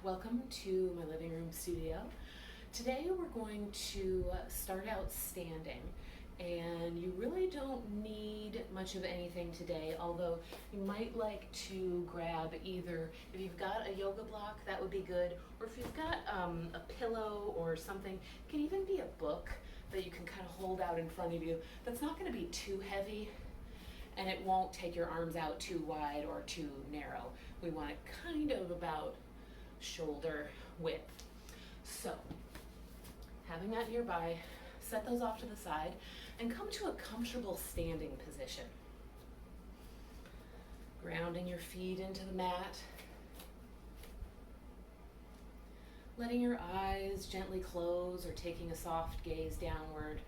Welcome to my living room studio. Today we're going to start out standing, and you really don't need much of anything today, although you might like to grab either, if you've got a yoga block, that would be good, or if you've got a pillow or something, it can even be a book that you can kind of hold out in front of you that's not going to be too heavy, and it won't take your arms out too wide or too narrow. We want it kind of about shoulder width. So, having that nearby, set those off to the side and come to a comfortable standing position. Grounding your feet into the mat. Letting your eyes gently close or taking a soft gaze downward.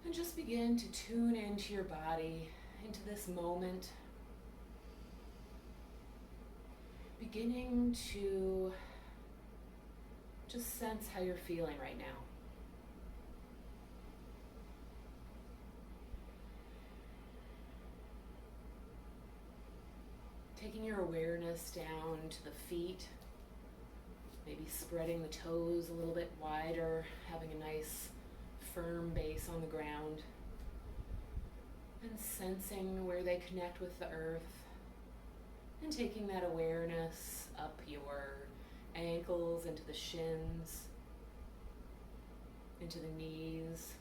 And just begin to tune into your body, into this moment. Beginning to just sense how you're feeling right now. Taking your awareness down to the feet, maybe spreading the toes a little bit wider, having a nice firm base on the ground, and sensing where they connect with the earth. And taking that awareness up your ankles, into the shins, into the knees,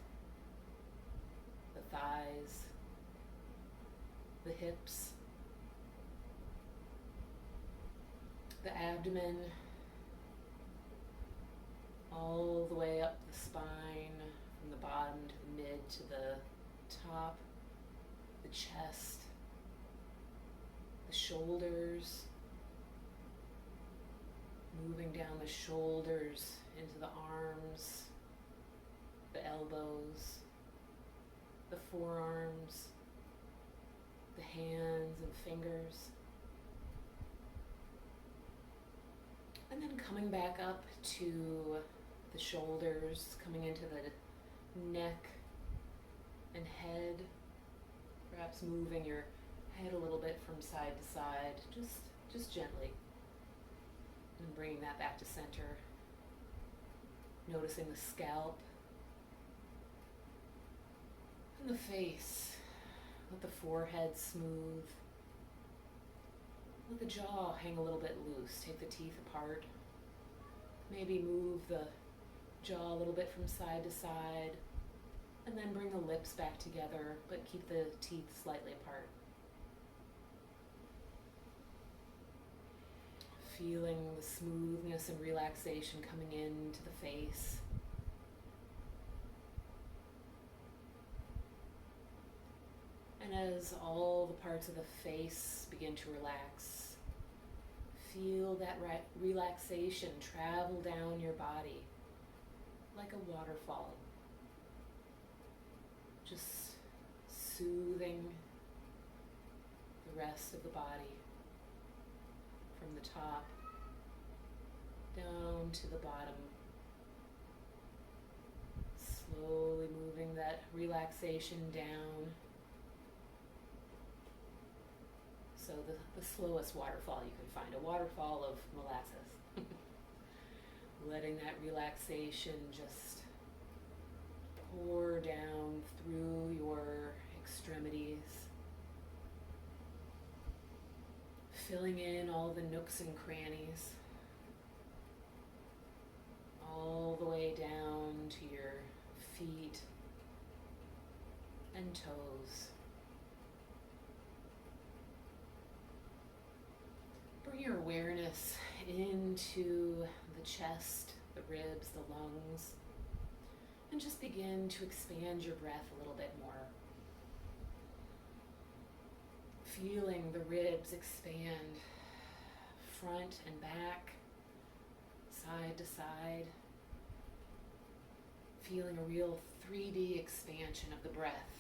the thighs, the hips, the abdomen, all the way up the spine, from the bottom to the mid to the top, the chest, the shoulders, moving down the shoulders into the arms, the elbows, the forearms, the hands and fingers. And then coming back up to the shoulders, coming into the neck and head, perhaps moving your head a little bit from side to side, just gently. And bringing that back to center. Noticing the scalp and the face. Let the forehead smooth. Let the jaw hang a little bit loose. Take the teeth apart. Maybe move the jaw a little bit from side to side. And then bring the lips back together, but keep the teeth slightly apart. Feeling the smoothness and relaxation coming into the face. And as all the parts of the face begin to relax, feel that relaxation travel down your body like a waterfall. Just soothing the rest of the body. From the top down to the bottom, slowly moving that relaxation down. So the slowest waterfall you can find, a waterfall of molasses. Letting that relaxation just pour down through your extremities. Filling in all the nooks and crannies, all the way down to your feet and toes. Bring your awareness into the chest, the ribs, the lungs, and just begin to expand your breath a little bit more. Feeling the ribs expand, front and back, side to side. Feeling a real 3D expansion of the breath.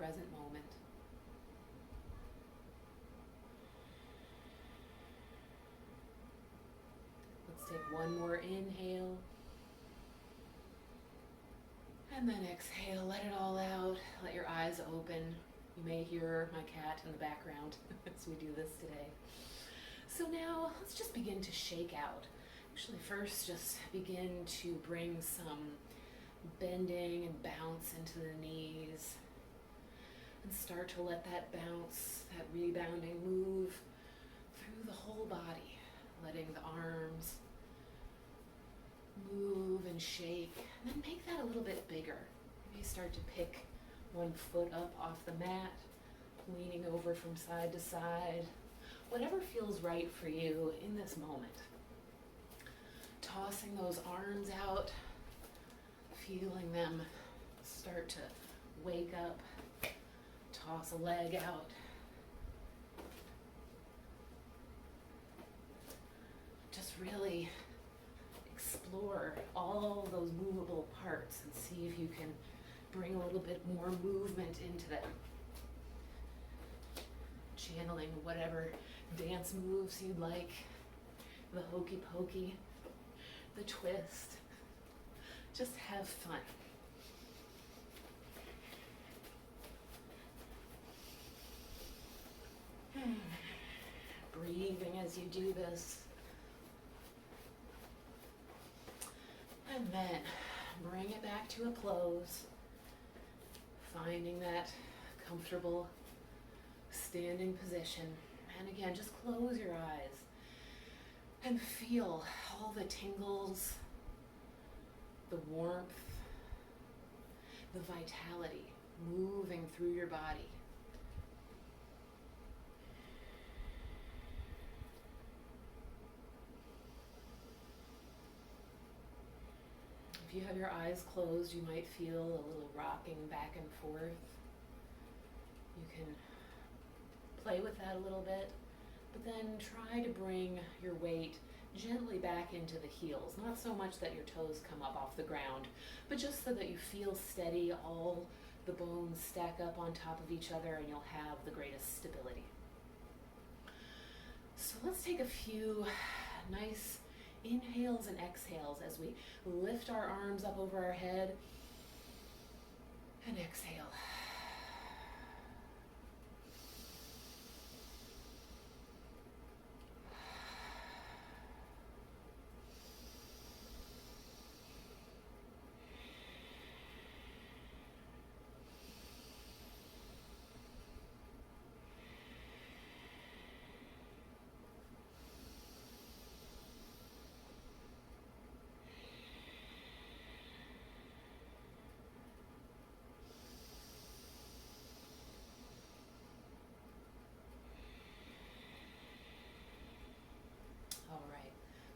present moment. Let's take one more inhale. And then exhale, let it all out. Let your eyes open. You may hear my cat in the background as we do this today. So now let's just begin to shake out. Actually, first just begin to bring some bending and bounce into the knees. And start to let that bounce, that rebounding move through the whole body. Letting the arms move and shake, and then make that a little bit bigger. Maybe start to pick one foot up off the mat, leaning over from side to side, whatever feels right for you in this moment. Tossing those arms out, feeling them start to wake up, toss a leg out. Just really explore all those movable parts and see if you can bring a little bit more movement into them. Channeling whatever dance moves you'd like, the hokey pokey, the twist. Just have fun. Breathing as you do this. And then bring it back to a close, finding that comfortable standing position. And again, just close your eyes and feel all the tingles, the warmth, the vitality moving through your body. If you have your eyes closed, you might feel a little rocking back and forth. You can play with that a little bit, but then try to bring your weight gently back into the heels. Not so much that your toes come up off the ground, but just so that you feel steady, all the bones stack up on top of each other, and you'll have the greatest stability. So let's take a few nice inhales and exhales as we lift our arms up over our head and exhale.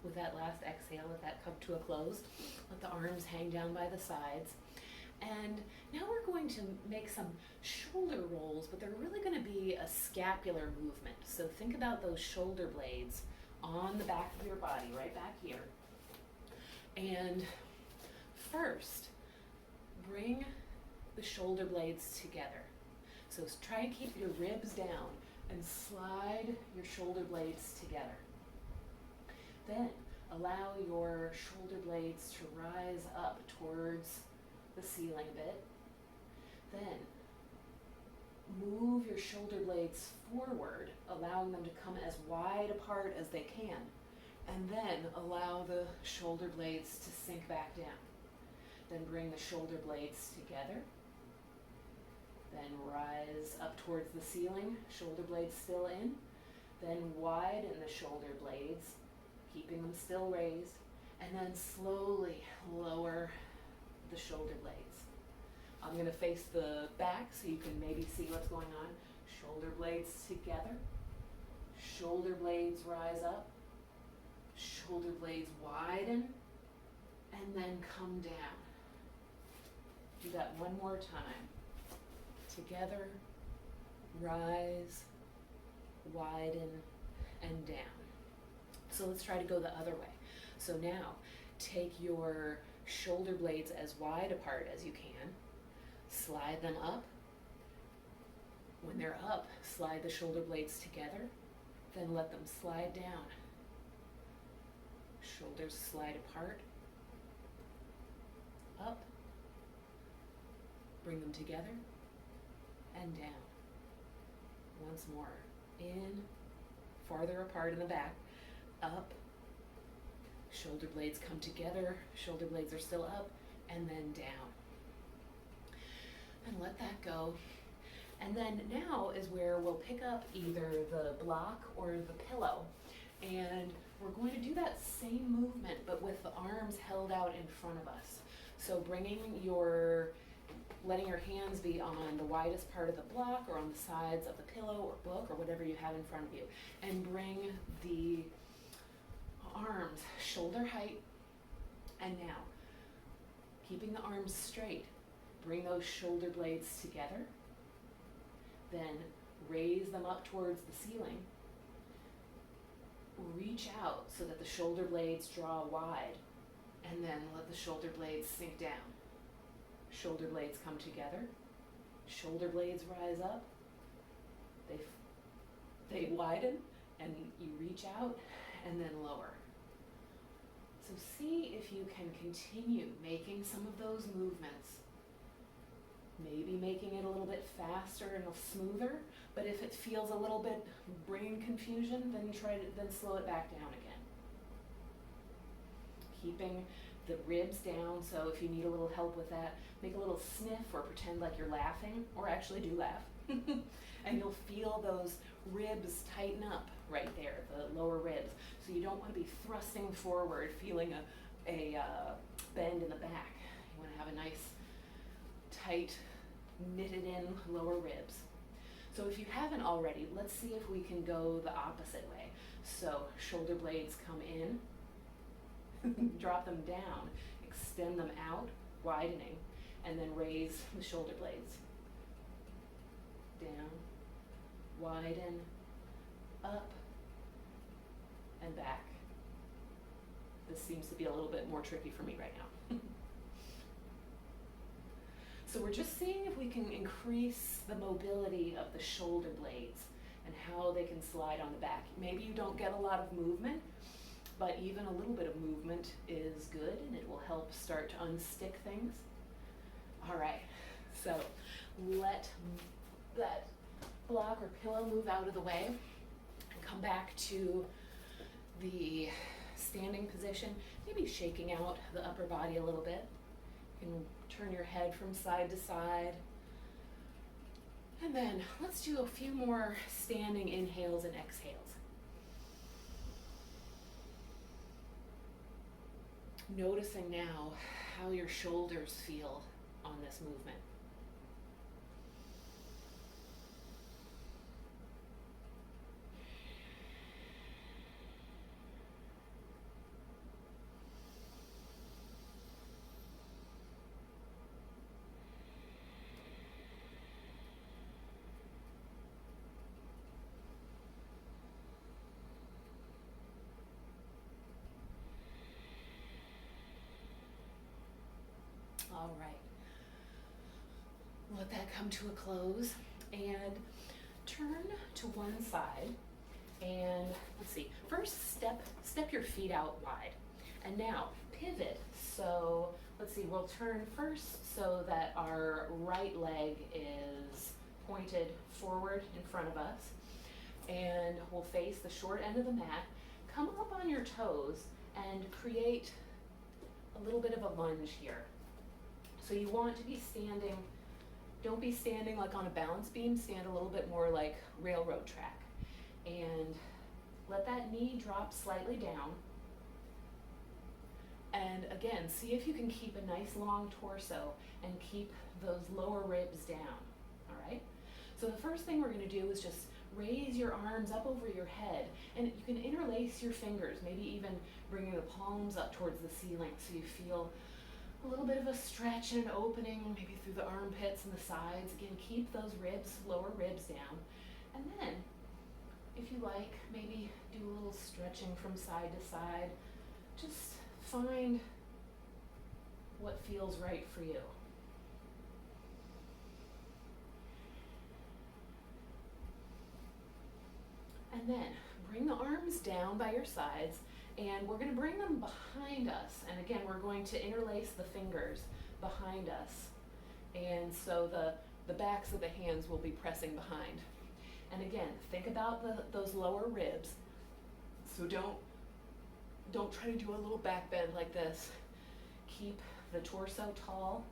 With that last exhale, let that come to a close. Let the arms hang down by the sides. And now we're going to make some shoulder rolls, but they're really going to be a scapular movement. So think about those shoulder blades on the back of your body, right back here. And first, bring the shoulder blades together. So try and keep your ribs down and slide your shoulder blades together. Then allow your shoulder blades to rise up towards the ceiling a bit. Then move your shoulder blades forward, allowing them to come as wide apart as they can. And then allow the shoulder blades to sink back down. Then bring the shoulder blades together. Then rise up towards the ceiling, shoulder blades still in. Then widen the shoulder blades, keeping them still raised, and then slowly lower the shoulder blades. I'm going to face the back so you can maybe see what's going on. Shoulder blades together, shoulder blades rise up, shoulder blades widen, and then come down. Do that one more time. Together, rise, widen, and down. So let's try to go the other way. So now, take your shoulder blades as wide apart as you can, slide them up, When they're up, slide the shoulder blades together, then let them slide down. Shoulders slide apart, up, bring them together, and down. Once more, in, farther apart in the back, up, shoulder blades come together, shoulder blades are still up, and then down. And let that go. And then now is where we'll pick up either the block or the pillow. And we're going to do that same movement, but with the arms held out in front of us. So letting your hands be on the widest part of the block or on the sides of the pillow or book or whatever you have in front of you. And bring the arms shoulder height. And now, keeping the arms straight, bring those shoulder blades together. Then raise them up towards the ceiling. Reach out so that the shoulder blades draw wide, and then let the shoulder blades sink down. Shoulder blades come together. Shoulder blades rise up. They widen, and you reach out, and then lower. So see if you can continue making some of those movements. Maybe making it a little bit faster and smoother, but if it feels a little bit brain confusion, then slow it back down again. Keeping the ribs down, so if you need a little help with that, make a little sniff or pretend like you're laughing, or actually do laugh. And you'll feel those ribs tighten up right there, the lower ribs. So you don't want to be thrusting forward, feeling a bend in the back. You want to have a nice tight, knitted in lower ribs. So if you haven't already, let's see if we can go the opposite way. So shoulder blades come in, drop them down, extend them out, widening, and then raise the shoulder blades. Down, widen, up, and back. This seems to be a little bit more tricky for me right now. So we're just seeing if we can increase the mobility of the shoulder blades and how they can slide on the back. Maybe you don't get a lot of movement, but even a little bit of movement is good, and it will help start to unstick things. All right, so let that block or pillow move out of the way and come back to the standing position, maybe shaking out the upper body a little bit. You can turn your head from side to side. And then let's do a few more standing inhales and exhales. Noticing now how your shoulders feel on this movement. All right, let that come to a close and turn to one side, and let's see, first step your feet out wide, and now pivot. So let's see, we'll turn first so that our right leg is pointed forward in front of us, and we'll face the short end of the mat. Come up on your toes and create a little bit of a lunge here. So you want to be standing, don't be standing like on a balance beam, stand a little bit more like railroad track. And let that knee drop slightly down. And again, see if you can keep a nice long torso and keep those lower ribs down, all right? So the first thing we're gonna do is just raise your arms up over your head, and you can interlace your fingers, maybe even bringing the palms up towards the ceiling so you feel a little bit of a stretch and an opening, maybe through the armpits and the sides. Again, keep those ribs, lower ribs down. And then, if you like, maybe do a little stretching from side to side. Just find what feels right for you. And then bring the arms down by your sides, and we're going to bring them behind us. And again, we're going to interlace the fingers behind us. And so the backs of the hands will be pressing behind. And again, think about those lower ribs. So don't try to do a little back bend like this. Keep the torso tall.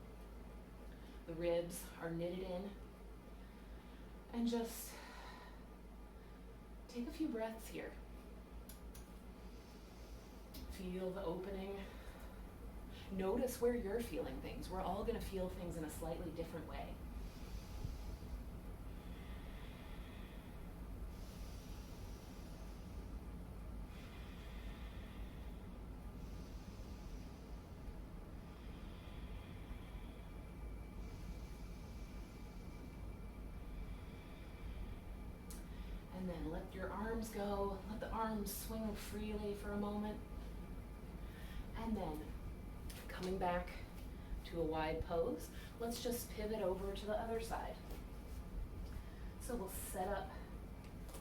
The ribs are knitted in. And just take a few breaths here. Feel the opening. Notice where you're feeling things. We're all going to feel things in a slightly different way. And then let your arms go. Let the arms swing freely for a moment. And then coming back to a wide pose, let's just pivot over to the other side. So we'll set up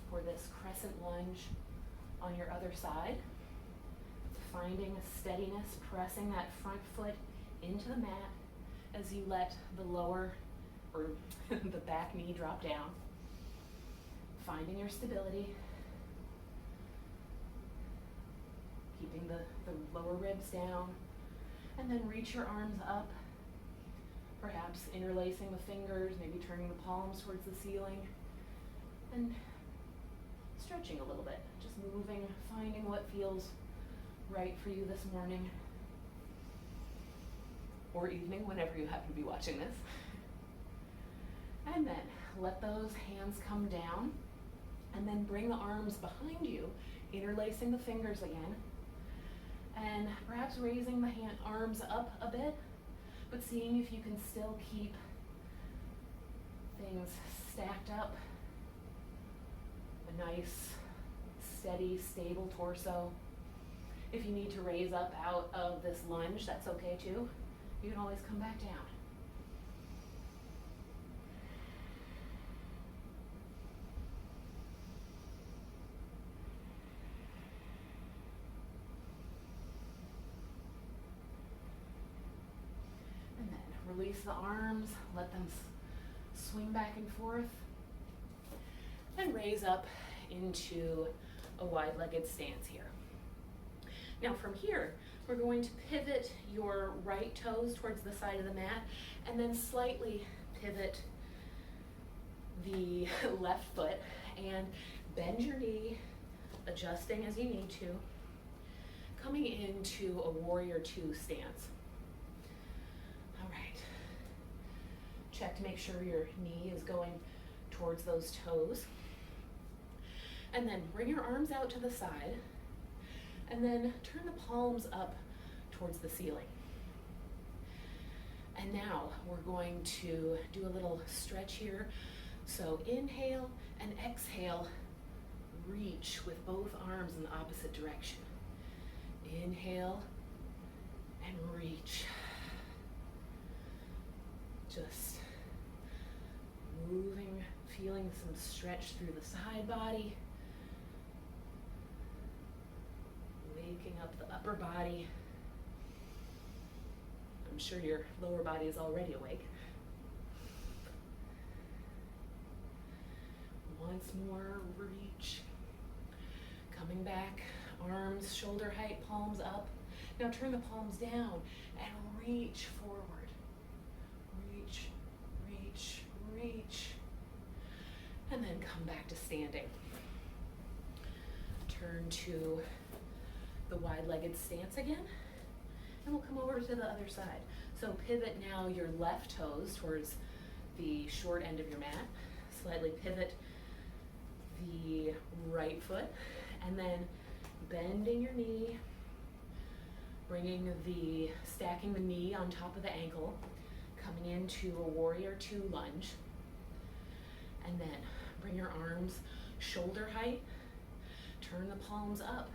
for this crescent lunge on your other side, finding a steadiness, pressing that front foot into the mat as you let the lower or the back knee drop down. Finding your stability, keeping the lower ribs down, and then reach your arms up, perhaps interlacing the fingers, maybe turning the palms towards the ceiling, and stretching a little bit, just moving, finding what feels right for you this morning or evening, whenever you happen to be watching this. And then let those hands come down, and then bring the arms behind you, interlacing the fingers again, and perhaps raising the arms up a bit, but seeing if you can still keep things stacked up. A nice, steady, stable torso. If you need to raise up out of this lunge, that's okay too. You can always come back down. Release the arms, let them swing back and forth, and raise up into a wide-legged stance here. Now from here, we're going to pivot your right toes towards the side of the mat, and then slightly pivot the left foot, and bend your knee, adjusting as you need to, coming into a warrior two stance. All right. Check to make sure your knee is going towards those toes. And then bring your arms out to the side, and then turn the palms up towards the ceiling. And now we're going to do a little stretch here. So inhale and exhale, reach with both arms in the opposite direction. Inhale and reach. Just moving, feeling some stretch through the side body. Waking up the upper body. I'm sure your lower body is already awake. Once more, reach. Coming back, arms shoulder height, palms up. Now turn the palms down and reach forward. Reach, reach, reach. And then come back to standing. Turn to the wide-legged stance again. And we'll come over to the other side. So pivot now your left toes towards the short end of your mat. Slightly pivot the right foot. And then bending your knee, stacking the knee on top of the ankle, coming into a warrior two lunge. And then bring your arms shoulder height, turn the palms up,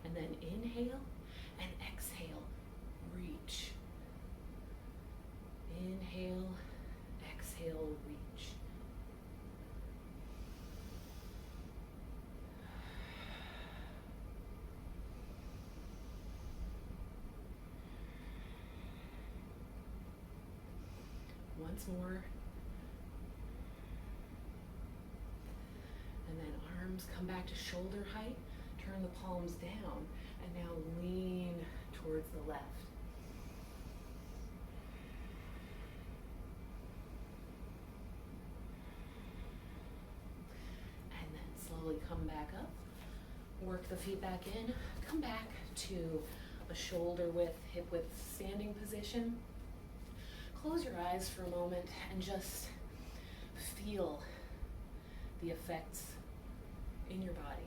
and then inhale and exhale, reach. Inhale, exhale, reach. once more. And then arms come back to shoulder height. Turn the palms down. And now lean towards the left. And then slowly come back up. Work the feet back in. Come back to a shoulder width, hip width standing position. Close your eyes for a moment and just feel the effects in your body.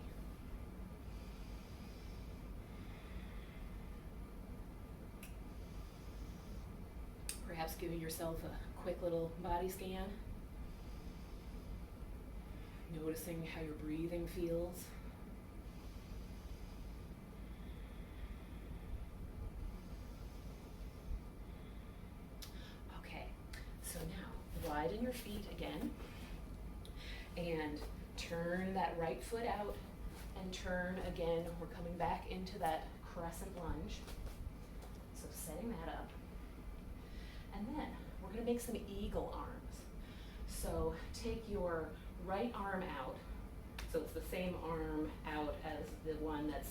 Perhaps giving yourself a quick little body scan. Noticing how your breathing feels. Okay, so now widen your feet again and turn that right foot out and turn again. We're coming back into that crescent lunge. So setting that up. And then we're going to make some eagle arms. So take your right arm out. So it's the same arm out as the one that's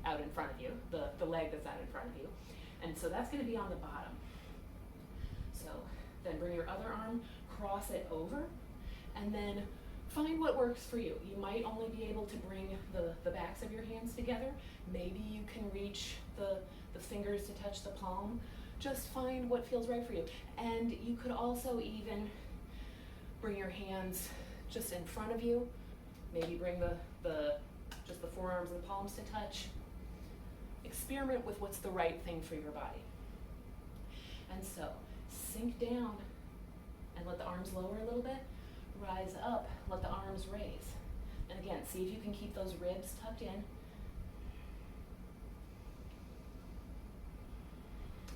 out in front of you, the leg that's out in front of you. And so that's going to be on the bottom. So then bring your other arm, cross it over, and then find what works for you. You might only be able to bring the backs of your hands together. Maybe you can reach the fingers to touch the palm. Just find what feels right for you. And you could also even bring your hands just in front of you. Maybe bring just the forearms and the palms to touch. Experiment with what's the right thing for your body. And so sink down and let the arms lower a little bit. Rise up, let the arms raise. And again, see if you can keep those ribs tucked in.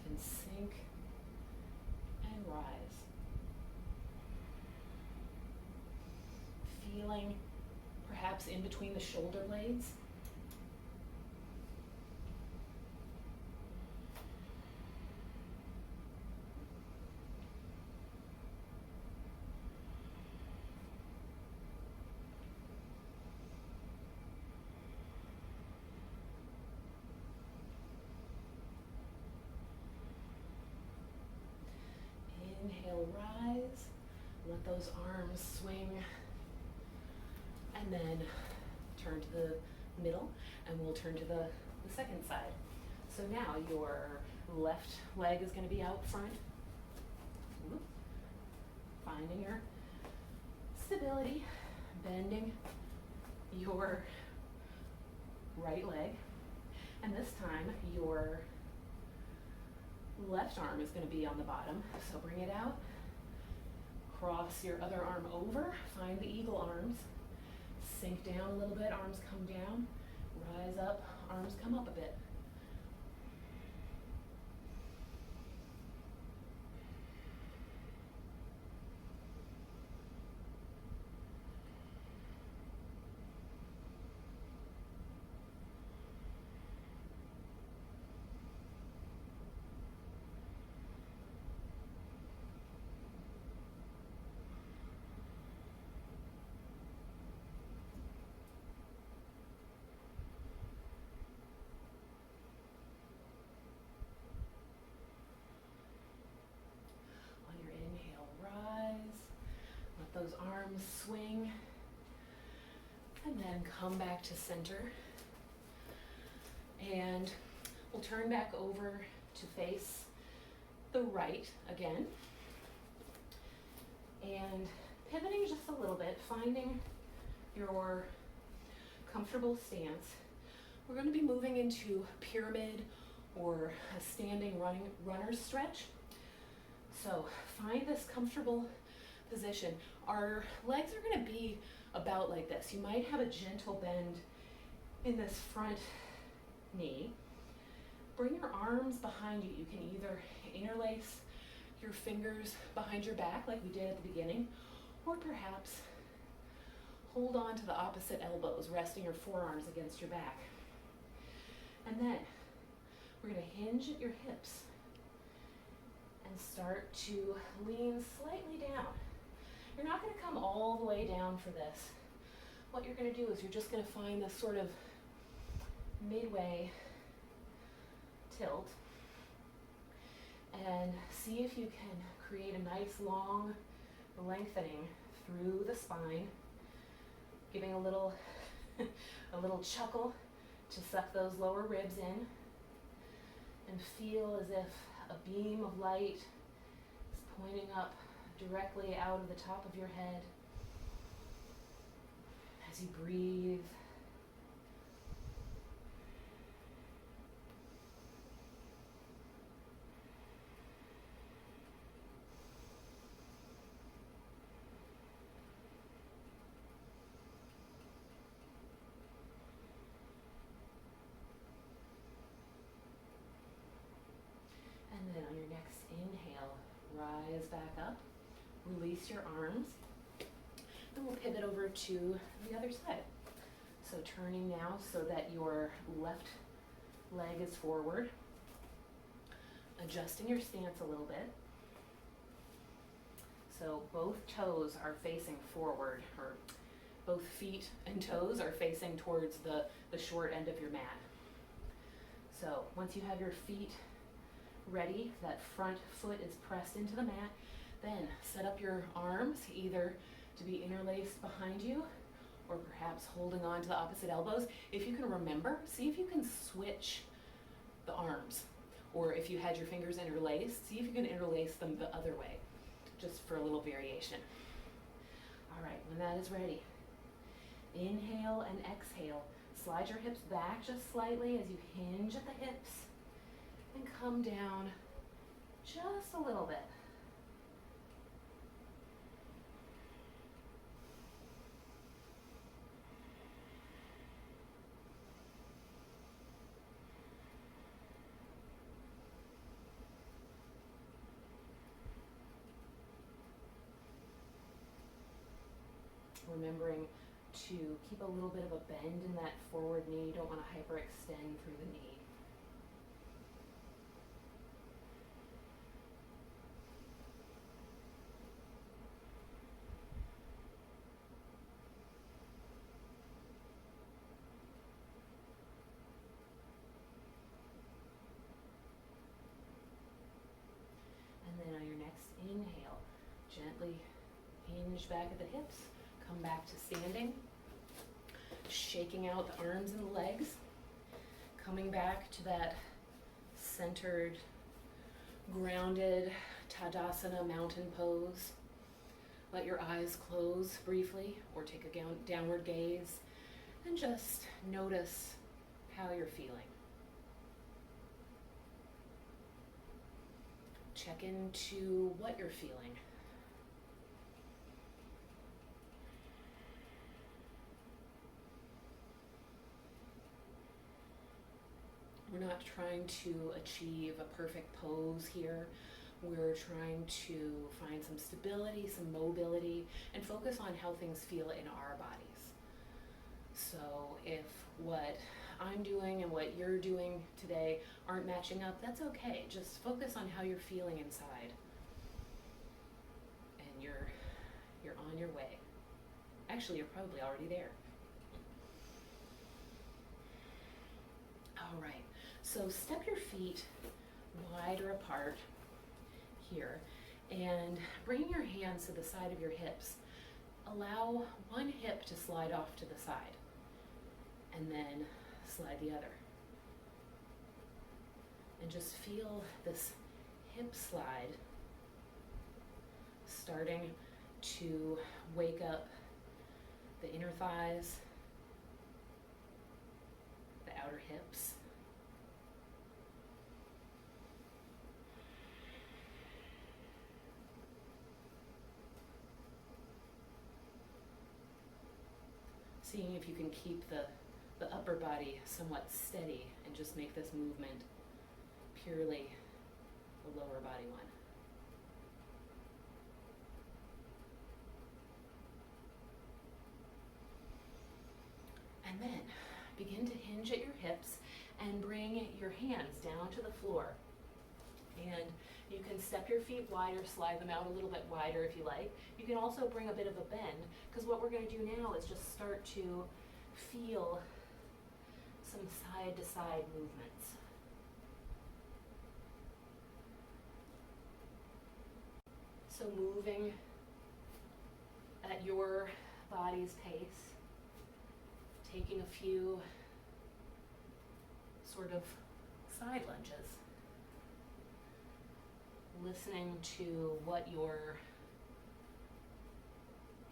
And sink and rise. Feeling perhaps in between the shoulder blades. Inhale, rise. Let those arms swing. And then turn to the middle, and we'll turn to the second side. So now your left leg is going to be out front. Whoop. Finding your stability, bending your right leg. And this time your left arm is going to be on the bottom, so bring it out. Cross your other arm over, find the eagle arms. Sink down a little bit, arms come down. Rise up, arms come up a bit. Those arms swing, and then come back to center. And we'll turn back over to face the right again. And pivoting just a little bit, finding your comfortable stance. We're going to be moving into pyramid or a standing runner's stretch. So find this comfortable position. Our legs are going to be about like this. You might have a gentle bend in this front knee. Bring your arms behind you. You can either interlace your fingers behind your back like we did at the beginning, or perhaps hold on to the opposite elbows, resting your forearms against your back. And then we're going to hinge at your hips and start to lean slightly down. You're not going to come all the way down for this. What you're going to do is you're just going to find this sort of midway tilt and see if you can create a nice long lengthening through the spine, giving a little a little chuckle to suck those lower ribs in, and feel as if a beam of light is pointing up directly out of the top of your head as you breathe. And then on your next inhale, rise back up, release your arms, and we'll pivot over to the other side. So turning now so that your left leg is forward, adjusting your stance a little bit. So both toes are facing forward, or both feet and toes are facing towards the short end of your mat. So once you have your feet ready, that front foot is pressed into the mat, then set up your arms either to be interlaced behind you or perhaps holding on to the opposite elbows. If you can remember, see if you can switch the arms, or if you had your fingers interlaced, see if you can interlace them the other way, just for a little variation. All right, when that is ready, inhale and exhale. Slide your hips back just slightly as you hinge at the hips and come down just a little bit. Remembering to keep a little bit of a bend in that forward knee. You don't want to hyperextend through the knee. And then on your next inhale, gently hinge back at the hips. Come back to standing, shaking out the arms and the legs, coming back to that centered, grounded Tadasana mountain pose. Let your eyes close briefly or take a downward gaze and just notice how you're feeling. Check into what you're feeling. We're not trying to achieve a perfect pose here. We're trying to find some stability, some mobility, and focus on how things feel in our bodies. So if what I'm doing and what you're doing today aren't matching up, that's okay. Just focus on how you're feeling inside. And you're on your way. Actually, you're probably already there. All right. So step your feet wider apart here and bring your hands to the side of your hips. Allow one hip to slide off to the side and then slide the other. And just feel this hip slide starting to wake up the inner thighs, the outer hips. Seeing if you can keep the upper body somewhat steady and just make this movement purely the lower body one. And then begin to hinge at your hips and bring your hands down to the floor. And You can step your feet wider, slide them out a little bit wider if you like. You can also bring a bit of a bend, because what we're going to do now is just start to feel some side to side movements. So moving at your body's pace, taking a few sort of side lunges, listening to what your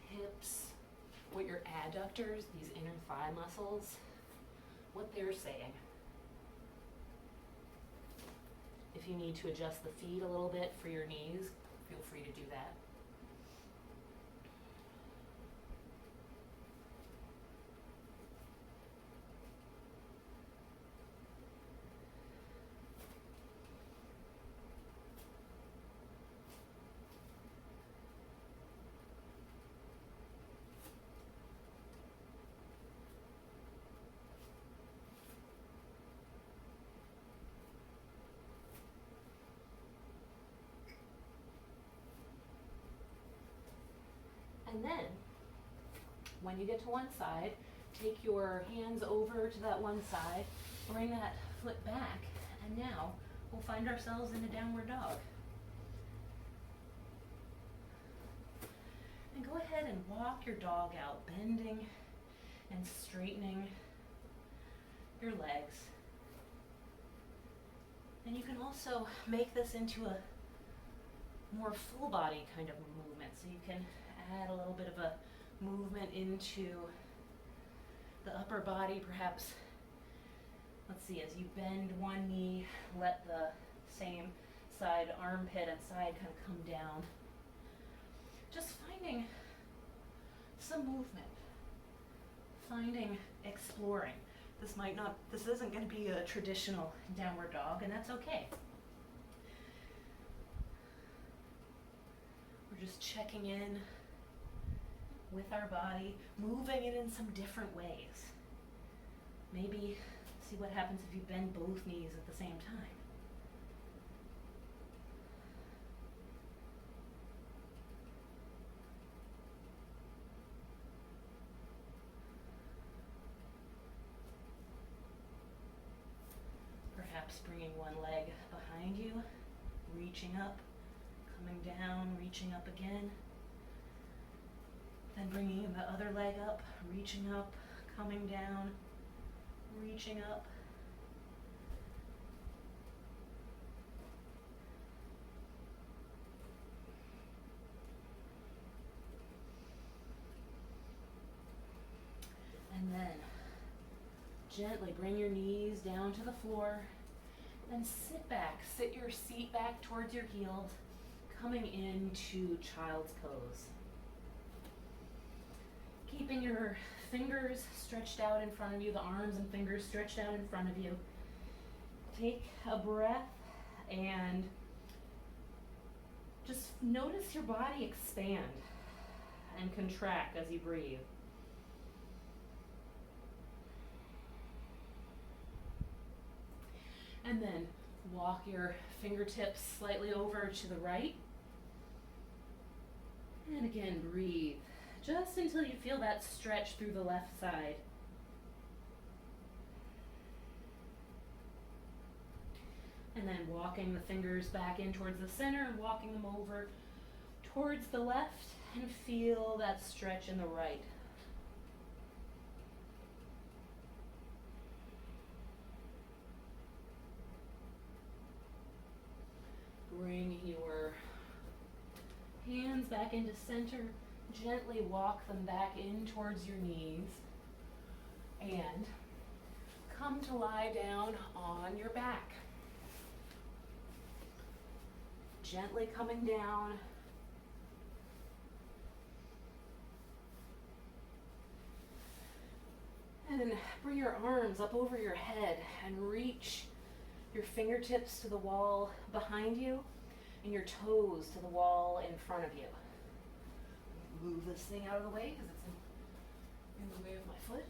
hips, what your adductors, these inner thigh muscles, what they're saying. If you need to adjust the feet a little bit for your knees, feel free to do that. And then, when you get to one side, take your hands over to that one side, bring that foot back, and now we'll find ourselves in a downward dog. And go ahead and walk your dog out, bending and straightening your legs. And you can also make this into a more full body kind of movement, so you can add a little bit of a movement into the upper body, perhaps. Let's see, as you bend one knee, let the same side armpit and side kind of come down. Just finding some movement, exploring. This isn't going to be a traditional downward dog, and that's okay. We're just checking in with our body, moving it in some different ways. Maybe see what happens if you bend both knees at the same time. Perhaps bringing one leg behind you, reaching up, coming down, reaching up again. Then bringing the other leg up, reaching up, coming down, reaching up. And then gently bring your knees down to the floor and sit back. Sit your seat back towards your heels, coming into child's pose. Keeping your fingers stretched out in front of you, the arms and fingers stretched out in front of you. Take a breath and just notice your body expand and contract as you breathe. And then walk your fingertips slightly over to the right. And again, breathe. Just until you feel that stretch through the left side. And then walking the fingers back in towards the center and walking them over towards the left, and feel that stretch in the right. Bring your hands back into center. Gently walk them back in towards your knees. And come to lie down on your back. Gently coming down. And then bring your arms up over your head and reach your fingertips to the wall behind you and your toes to the wall in front of you. Move this thing out of the way because it's in the way of my foot.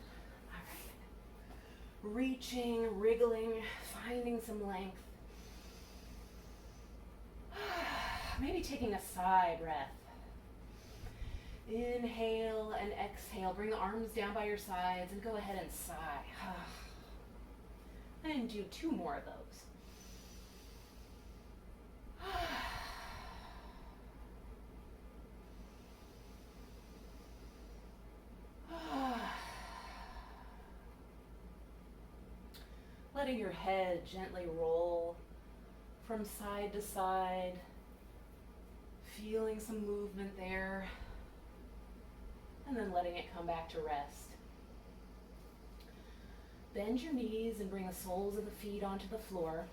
All right. Reaching, wriggling, finding some length. maybe taking a sigh breath. Inhale and exhale. Bring the arms down by your sides and go ahead and sigh. And do 2 more of those. Letting your head gently roll from side to side, feeling some movement there, and then letting it come back to rest. Bend your knees and bring the soles of the feet onto the floor,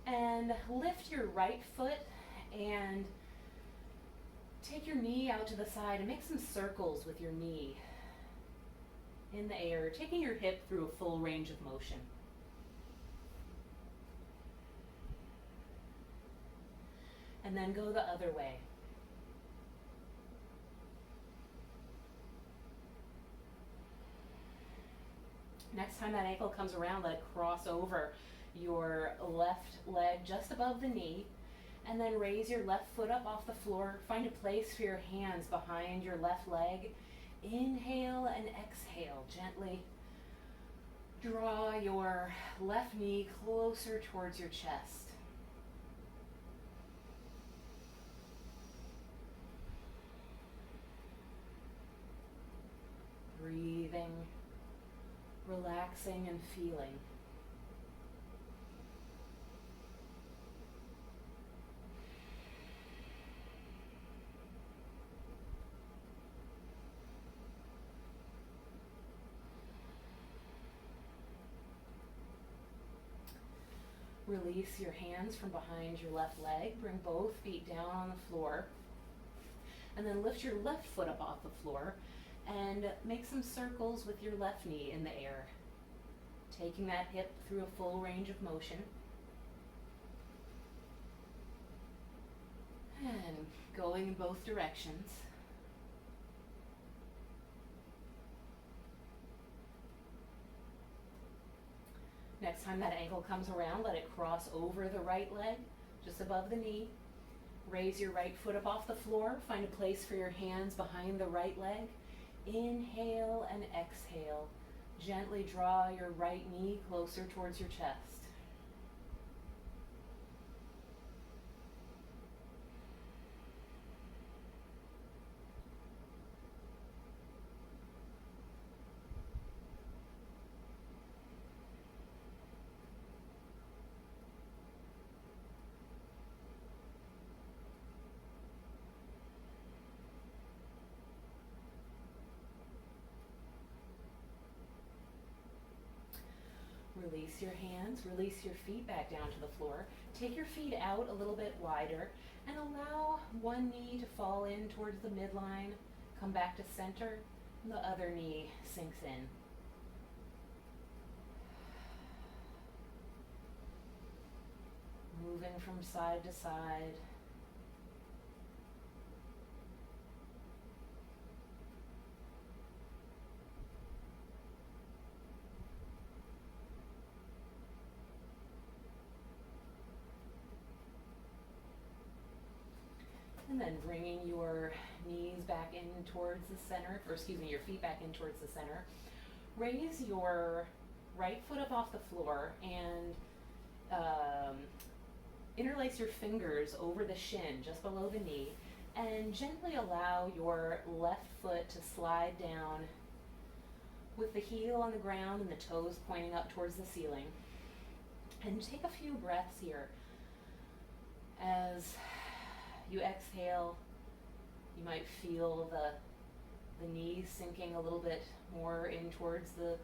and lift your right foot and take your knee out to the side and make some circles with your knee in the air, taking your hip through a full range of motion. And then go the other way. Next time that ankle comes around, let it cross over your left leg just above the knee, and then raise your left foot up off the floor. Find a place for your hands behind your left leg. Inhale and exhale gently. Draw your left knee closer towards your chest. Breathing, relaxing and feeling. Release your hands from behind your left leg. Bring both feet down on the floor. And then lift your left foot up off the floor and make some circles with your left knee in the air. Taking that hip through a full range of motion. And going in both directions. Next time that ankle comes around, let it cross over the right leg, just above the knee. Raise your right foot up off the floor. Find a place for your hands behind the right leg. Inhale and exhale. Gently draw your right knee closer towards your chest. Release your hands, release your feet back down to the floor. Take your feet out a little bit wider and allow one knee to fall in towards the midline, come back to center, and the other knee sinks in. Moving from side to side. And then bringing your knees back in towards the center, your feet back in towards the center. Raise your right foot up off the floor and interlace your fingers over the shin, just below the knee, and gently allow your left foot to slide down with the heel on the ground and the toes pointing up towards the ceiling. And take a few breaths here. As you exhale, you might feel the knees sinking a little bit more in towards the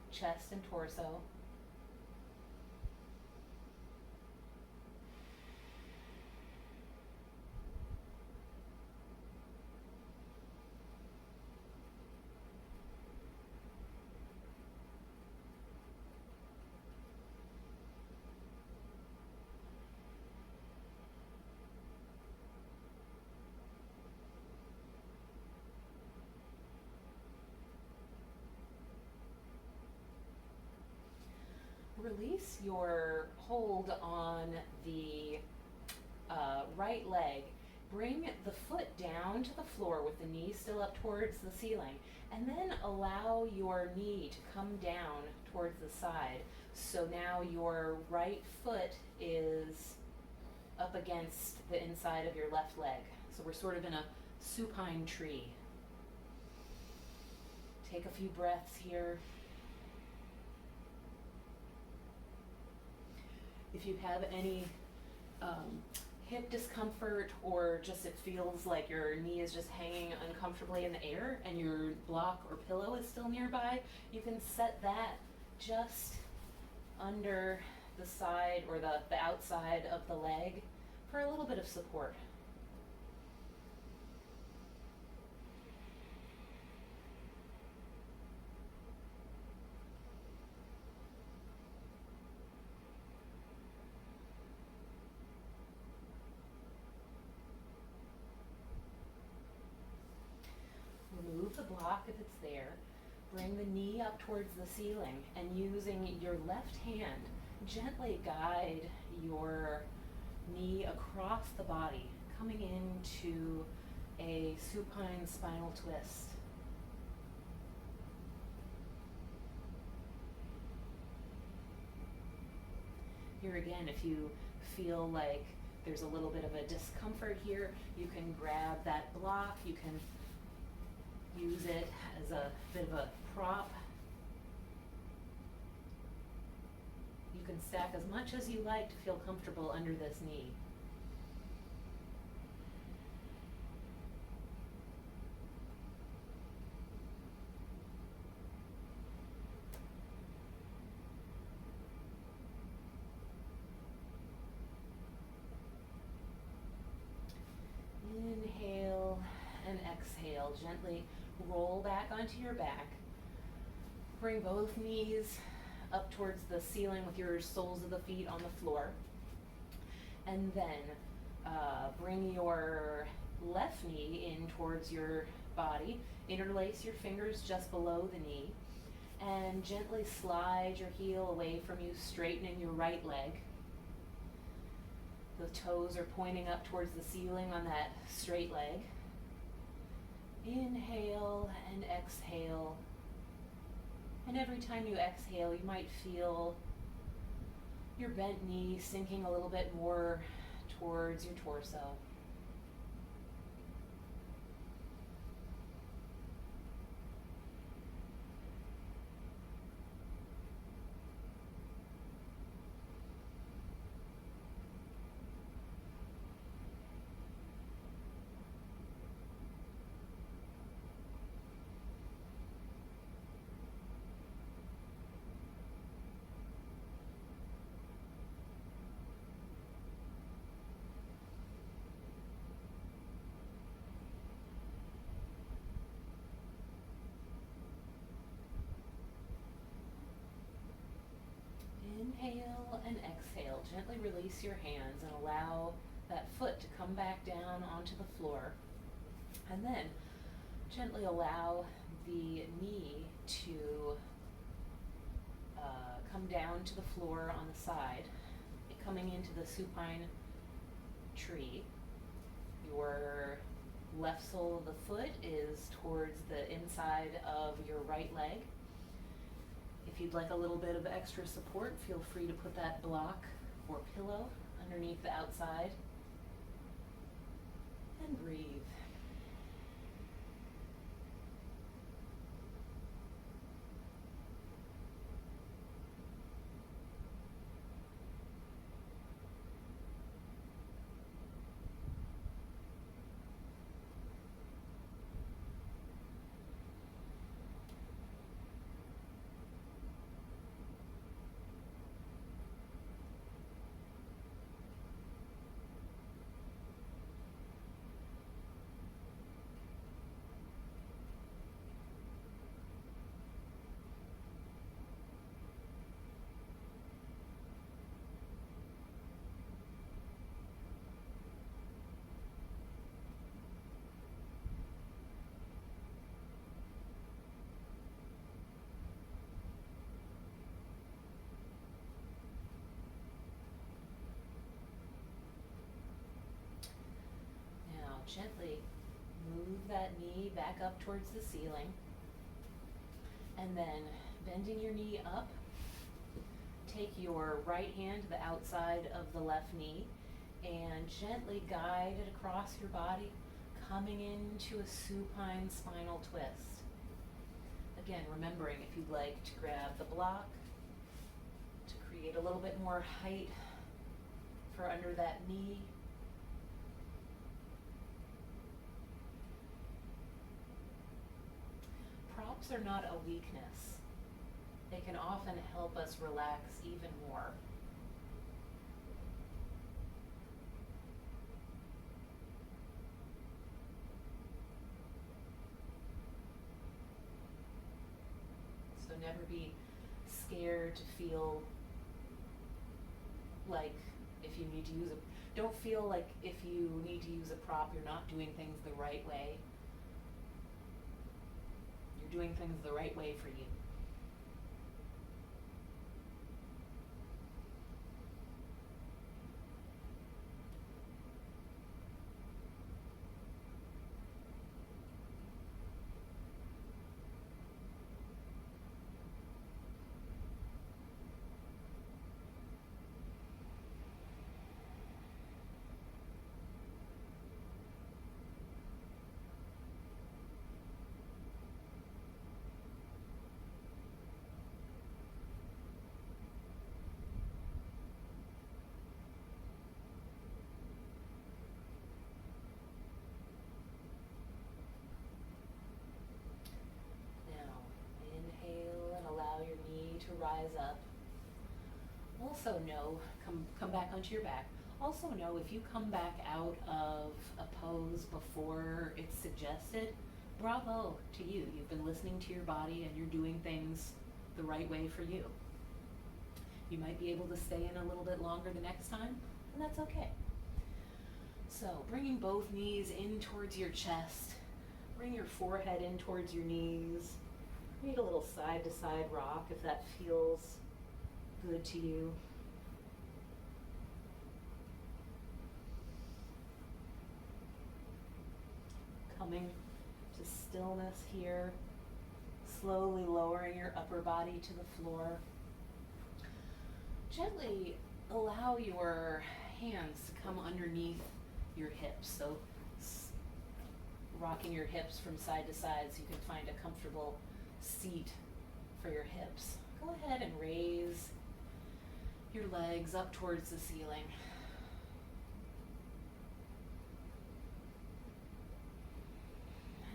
chest and torso. Release your hold on the right leg, bring the foot down to the floor with the knee still up towards the ceiling, and then allow your knee to come down towards the side. So now your right foot is up against the inside of your left leg. So we're sort of in a supine tree. Take a few breaths here. If you have any hip discomfort, or just it feels like your knee is just hanging uncomfortably in the air and your block or pillow is still nearby, you can set that just under the side or the outside of the leg for a little bit of support. Remove the block if it's there. Bring the knee up towards the ceiling, and using your left hand, gently guide your knee across the body, coming into a supine spinal twist. Here again, if you feel like there's a little bit of a discomfort here, you can grab that block, you can use it as a bit of a prop. You can stack as much as you like to feel comfortable under this knee. Inhale and exhale. Gently roll back onto your back. Bring both knees up towards the ceiling with your soles of the feet on the floor. And then bring your left knee in towards your body. Interlace your fingers just below the knee. And gently slide your heel away from you, straightening your right leg. The toes are pointing up towards the ceiling on that straight leg. Inhale and exhale. And every time you exhale, you might feel your bent knee sinking a little bit more towards your torso. Inhale and exhale. Gently release your hands and allow that foot to come back down onto the floor. And then gently allow the knee to come down to the floor on the side, coming into the supine tree. Your left sole of the foot is towards the inside of your right leg. If you'd like a little bit of extra support, feel free to put that block or pillow underneath the outside. And breathe. gently move that knee back up towards the ceiling, and then bending your knee up, take your right hand to the outside of the left knee and gently guide it across your body, coming into a supine spinal twist. Again, remembering if you'd like to grab the block to create a little bit more height for under that knee. Props are not a weakness. They can often help us relax even more. So never be scared to feel like if you need to use don't feel like if you need to use a prop, you're not doing things the right way. You're doing things the right way for you. To rise up. Also know, come back onto your back. Also know if you come back out of a pose before it's suggested, bravo to you. You've been listening to your body and you're doing things the right way for you. You might be able to stay in a little bit longer the next time, and that's okay. So bringing both knees in towards your chest, bring your forehead in towards your knees. Need a little side-to-side rock if that feels good to you. Coming to stillness here, slowly lowering your upper body to the floor. Gently allow your hands to come underneath your hips, so rocking your hips from side to side so you can find a comfortable seat for your hips. Go ahead and raise your legs up towards the ceiling.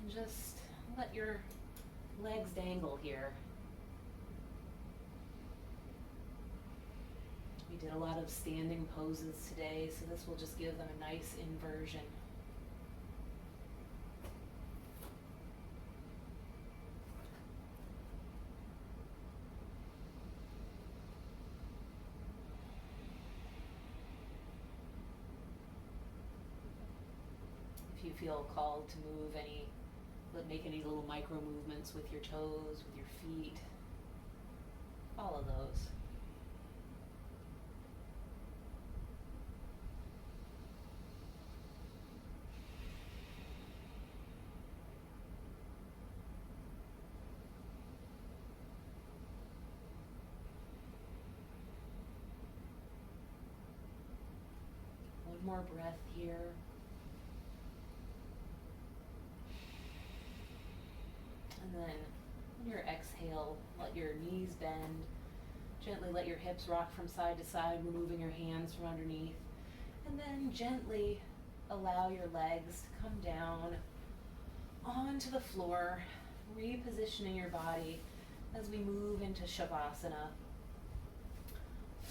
And just let your legs dangle here. We did a lot of standing poses today, so this will just give them a nice inversion. If you feel called to make any little micro movements with your toes, with your feet, follow those. One more breath here. And then on your exhale, let your knees bend. Gently let your hips rock from side to side, removing your hands from underneath. And then gently allow your legs to come down onto the floor, repositioning your body as we move into Shavasana.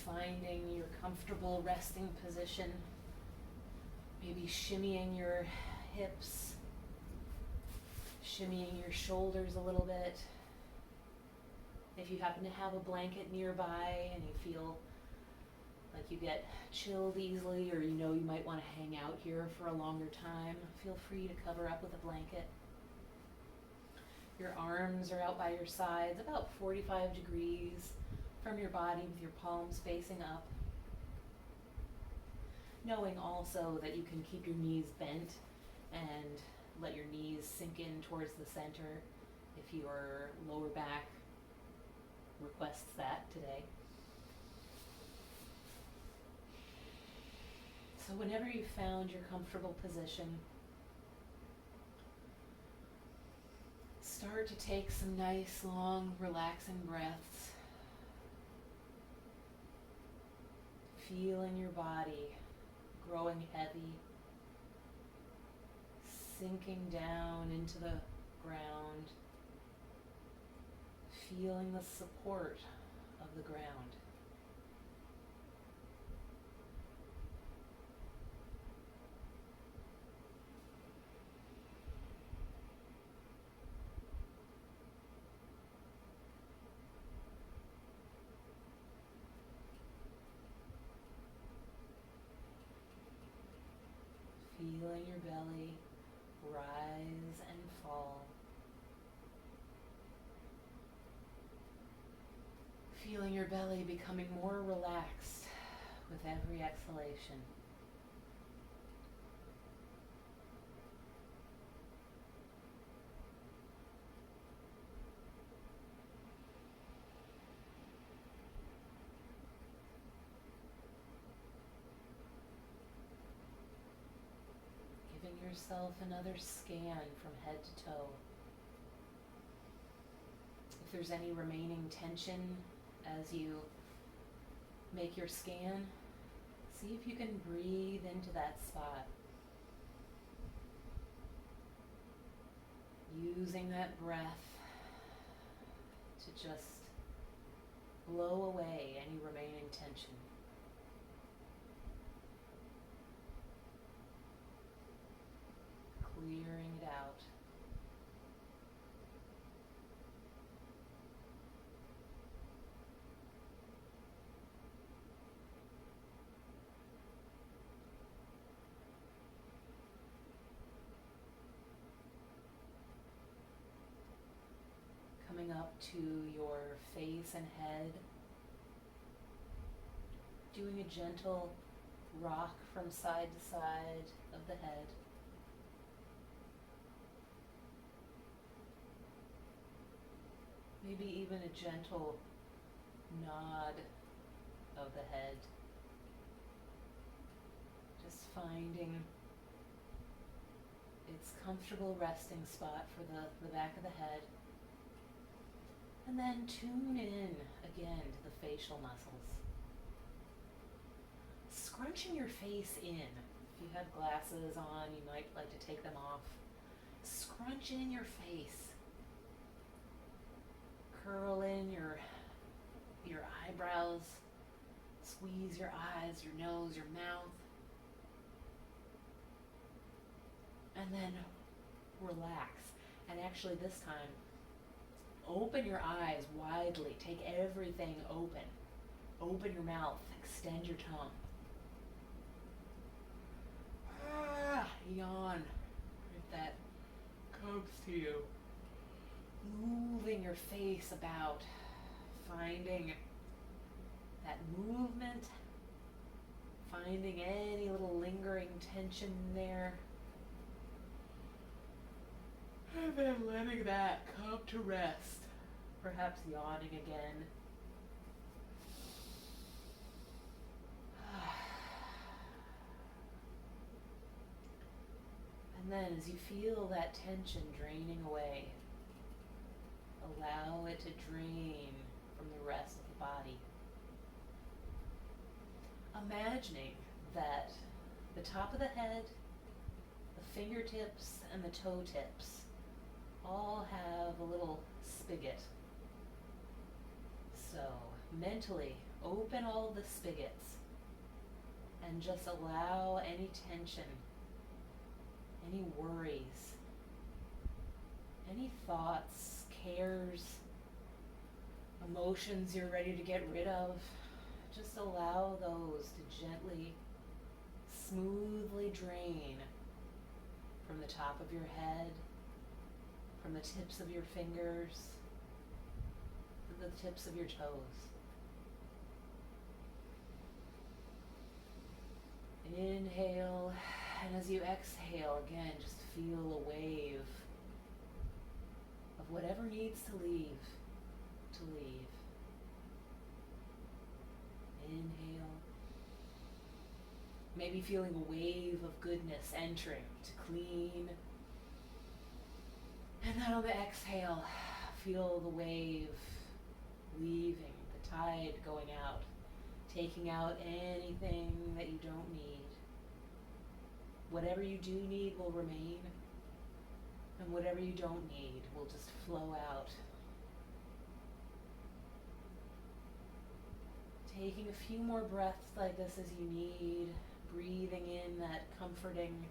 Finding your comfortable resting position. Maybe shimmying your hips, shimmying your shoulders a little bit. If you happen to have a blanket nearby and you feel like you get chilled easily, or you know you might want to hang out here for a longer time, feel free to cover up with a blanket. Your arms are out by your sides, about 45 degrees from your body with your palms facing up. Knowing also that you can keep your knees bent and let your knees sink in towards the center if your lower back requests that today. So whenever you've found your comfortable position, start to take some nice, long, relaxing breaths. Feeling your body growing heavy, sinking down into the ground, feeling the support of the ground. Feeling your belly rise and fall. Feeling your belly becoming more relaxed with every exhalation. Giving yourself another scan from head to toe. If there's any remaining tension as you make your scan, see if you can breathe into that spot. Using that breath to just blow away any remaining tension. Clearing it out. Coming up to your face and head, doing a gentle rock from side to side of the head. Maybe even a gentle nod of the head. Just finding its comfortable resting spot for the back of the head. And then tune in again to the facial muscles. Scrunching your face in. If you have glasses on, you might like to take them off. Scrunch in your face. Curl in your eyebrows. Squeeze your eyes, your nose, your mouth. And then relax. And actually this time, open your eyes widely. Take everything open. Open your mouth. Extend your tongue. Yawn if that comes to you. Moving your face about. Finding that movement. Finding any little lingering tension there. And then letting that come to rest. Perhaps yawning again. And then as you feel that tension draining away, allow it to drain from the rest of the body. Imagining that the top of the head, the fingertips, and the toe tips all have a little spigot. So mentally open all the spigots and just allow any tension, any worries, any thoughts, cares, emotions you're ready to get rid of, just allow those to gently, smoothly drain from the top of your head, from the tips of your fingers, to the tips of your toes. Inhale And as you exhale, again, just feel a wave of whatever needs to leave. Inhale. Maybe feeling a wave of goodness entering to clean. And then on the exhale, feel the wave leaving, the tide going out, taking out anything that you don't need. Whatever you do need will remain, and whatever you don't need will just flow out. Taking a few more breaths like this as you need, breathing in that comforting,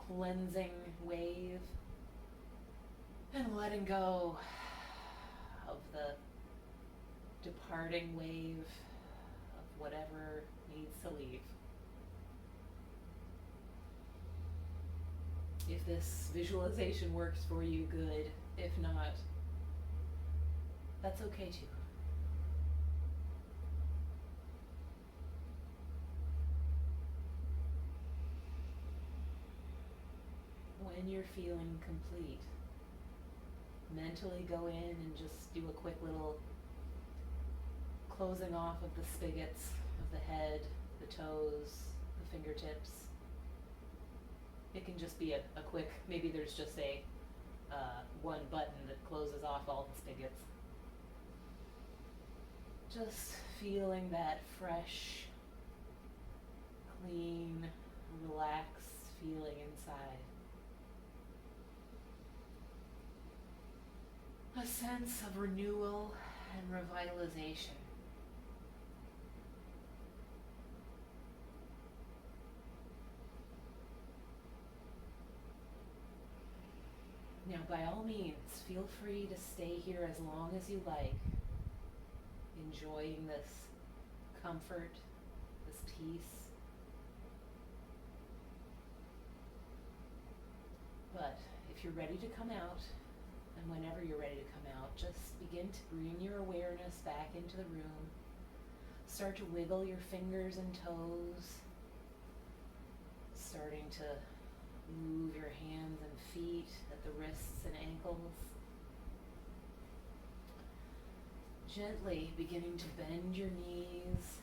cleansing wave, and letting go of the departing wave of whatever needs to leave. If this visualization works for you, good. If not, that's okay too. When you're feeling complete, mentally go in and just do a quick little closing off of the spigots of the head, the toes, the fingertips. It can just be a quick, maybe there's just a one button that closes off all the spigots. Just feeling that fresh, clean, relaxed feeling inside. A sense of renewal and revitalization. Now, by all means, feel free to stay here as long as you like, enjoying this comfort, this peace. But if you're ready to come out, and whenever you're ready to come out, just begin to bring your awareness back into the room. Start to wiggle your fingers and toes, starting to move your hands and feet at the wrists and ankles. Gently beginning to bend your knees,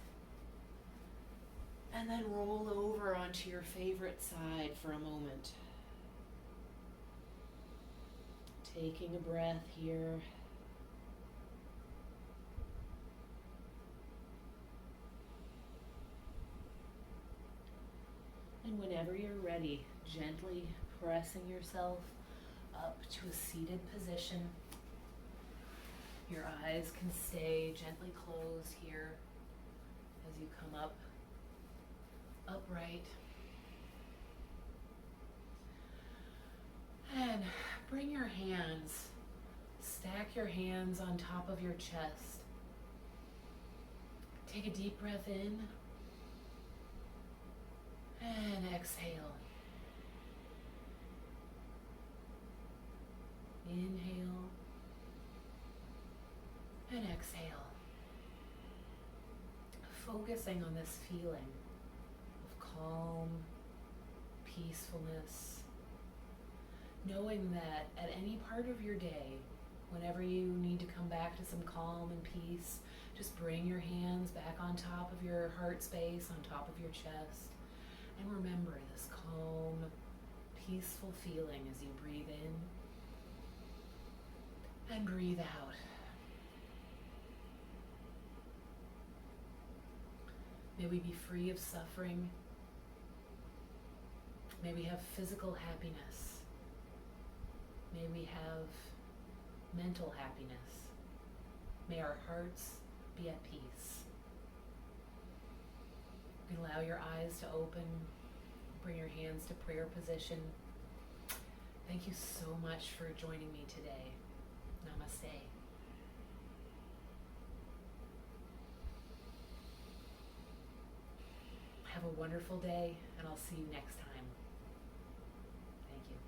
and then roll over onto your favorite side for a moment. Taking a breath here. And whenever you're ready, gently pressing yourself up to a seated position. Your eyes can stay gently closed here as you come up upright. And bring your hands, stack your hands on top of your chest. Take a deep breath in and exhale. Inhale and exhale. Focusing on this feeling of calm, peacefulness, knowing that at any part of your day, whenever you need to come back to some calm and peace, just bring your hands back on top of your heart space, on top of your chest, and remember this calm, peaceful feeling as you breathe in and breathe out. May we be free of suffering. May we have physical happiness. May we have mental happiness. May our hearts be at peace. You can allow your eyes to open. Bring your hands to prayer position. Thank you so much for joining me today. Namaste. Have a wonderful day, and I'll see you next time.